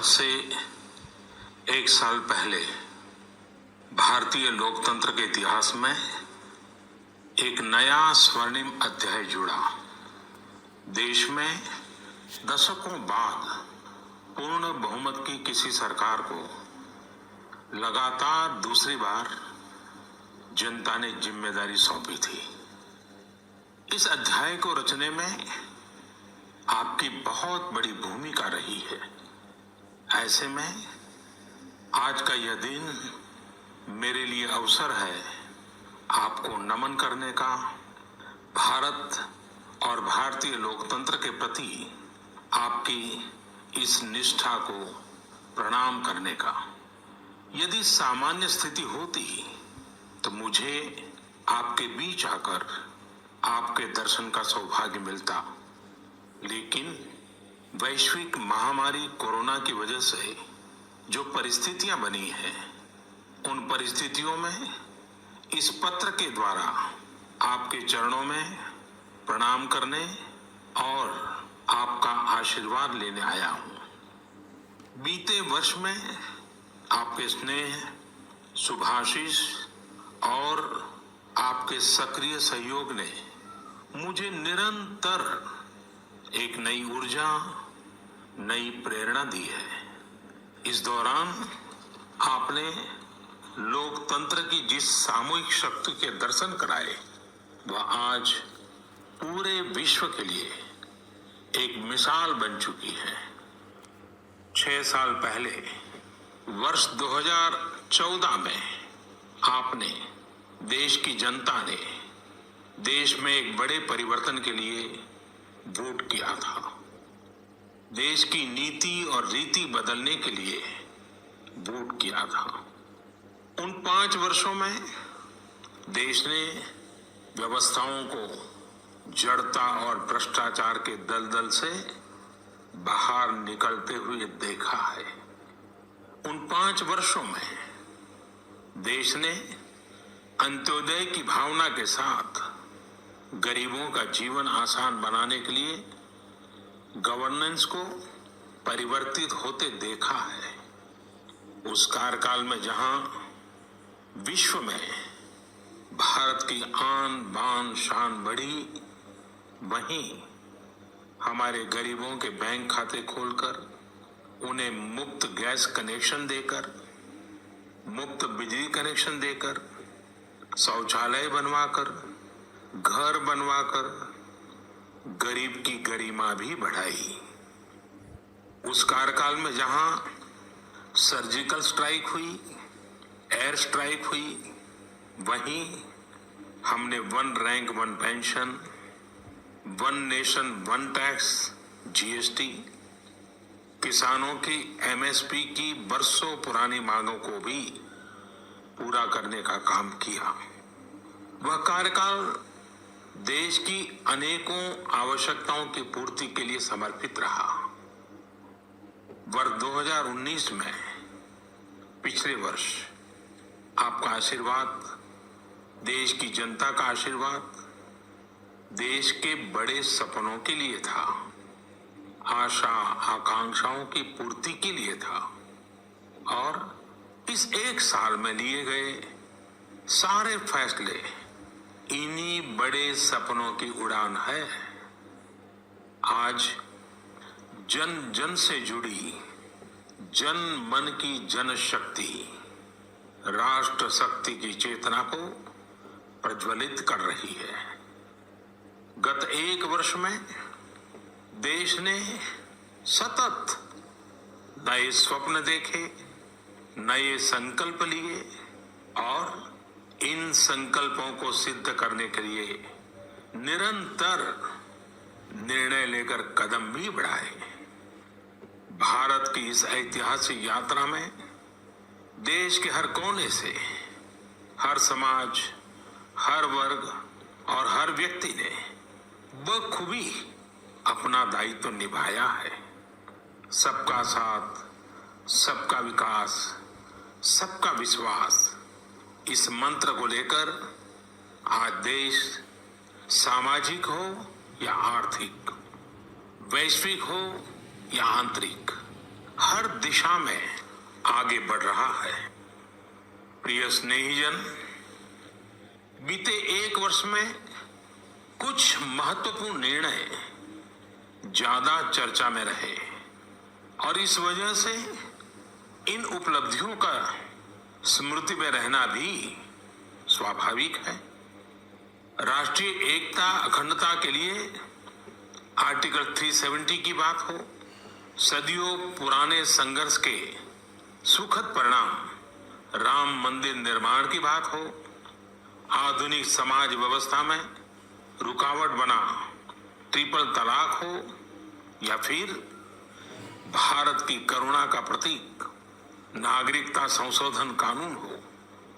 से एक साल पहले भारतीय लोकतंत्र के इतिहास में एक नया स्वर्णिम अध्याय जुड़ा। देश में दशकों बाद पूर्ण बहुमत की किसी सरकार को लगातार दूसरी बार जनता ने जिम्मेदारी सौंपी थी। इस अध्याय को रचने में आपकी बहुत बड़ी भूमिका रही है। ऐसे में आज का यह दिन मेरे लिए अवसर है आपको नमन करने का, भारत और भारतीय लोकतंत्र के प्रति आपकी इस निष्ठा को प्रणाम करने का। यदि सामान्य स्थिति होती तो मुझे आपके बीच आकर आपके दर्शन का सौभाग्य मिलता, लेकिन वैश्विक महामारी कोरोना की वजह से जो परिस्थितियां बनी हैं, उन परिस्थितियों में इस पत्र के द्वारा आपके चरणों में प्रणाम करने और आपका आशीर्वाद लेने आया हूं। बीते वर्ष में आपके स्नेह, शुभाशीष और आपके सक्रिय सहयोग ने मुझे निरंतर एक नई ऊर्जा, नई प्रेरणा दी है। इस दौरान आपने लोकतंत्र की जिस सामूहिक शक्ति के दर्शन कराए, वह आज पूरे विश्व के लिए एक मिसाल बन चुकी है। 6 साल पहले वर्ष 2014 में आपने, देश की जनता ने देश में एक बड़े परिवर्तन के लिए वोट किया था। देश की नीति और रीति बदलने के लिए वोट किया था। उन 5 वर्षों में देश ने व्यवस्थाओं को जड़ता और भ्रष्टाचार के दलदल से बाहर निकलते हुए देखा है। उन 5 वर्षों में देश ने अंत्योदय की भावना के साथ गरीबों का जीवन आसान बनाने के लिए गवर्नेंस को परिवर्तित होते देखा है। उस कार्यकाल में जहां विश्व में भारत की आन बान शान बढ़ी, वहीं हमारे गरीबों के बैंक खाते खोलकर, उन्हें मुफ्त गैस कनेक्शन देकर, मुफ्त बिजली कनेक्शन देकर, शौचालय बनवाकर, घर बनवाकर गरीब की गरिमा भी बढ़ाई। उस कार्यकाल में जहां सर्जिकल स्ट्राइक हुई, एयर स्ट्राइक हुई, वहीं हमने 1 rank 1 pension, 1 nation 1 tax, GST, किसानों की एमएसपी की बरसों पुरानी मांगों को भी पूरा करने का काम किया। वह कार्यकाल देश की अनेकों आवश्यकताओं की पूर्ति के लिए समर्पित रहा। वर्ष 2019 में, पिछले वर्ष, आपका आशीर्वाद, देश की जनता का आशीर्वाद, देश के बड़े सपनों के लिए था, आशा आकांक्षाओं की पूर्ति के लिए था। और इस एक साल में लिए गए सारे फैसले इन्हीं बड़े सपनों की उड़ान है। आज जन जन से जुड़ी जन मन की जनशक्ति राष्ट्र शक्ति की चेतना को प्रज्वलित कर रही है। गत 1 वर्ष में देश ने सतत नए स्वप्न देखे, नए संकल्प लिए और इन संकल्पों को सिद्ध करने के लिए निरंतर निर्णय लेकर कदम भी बढ़ाए। भारत की इस ऐतिहासिक यात्रा में देश के हर कोने से, हर समाज, हर वर्ग और हर व्यक्ति ने बखूबी अपना दायित्व निभाया है। सबका साथ, सबका विकास, सबका विश्वास, इस मंत्र को लेकर आज देश सामाजिक हो या आर्थिक, वैश्विक हो या आंतरिक, हर दिशा में आगे बढ़ रहा है। प्रिय स्नेहीजन, बीते एक वर्ष में कुछ महत्वपूर्ण निर्णय ज्यादा चर्चा में रहे और इस वजह से इन उपलब्धियों का स्मृति में रहना भी स्वाभाविक है। राष्ट्रीय एकता अखंडता के लिए आर्टिकल 370 की बात हो, सदियों पुराने संघर्ष के सुखद परिणाम राम मंदिर निर्माण की बात हो, आधुनिक समाज व्यवस्था में रुकावट बना ट्रिपल तलाक हो या फिर भारत की करुणा का प्रतीक नागरिकता संशोधन कानून हो,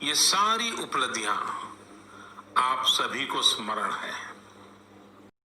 ये सारी उपलब्धियां आप सभी को स्मरण है।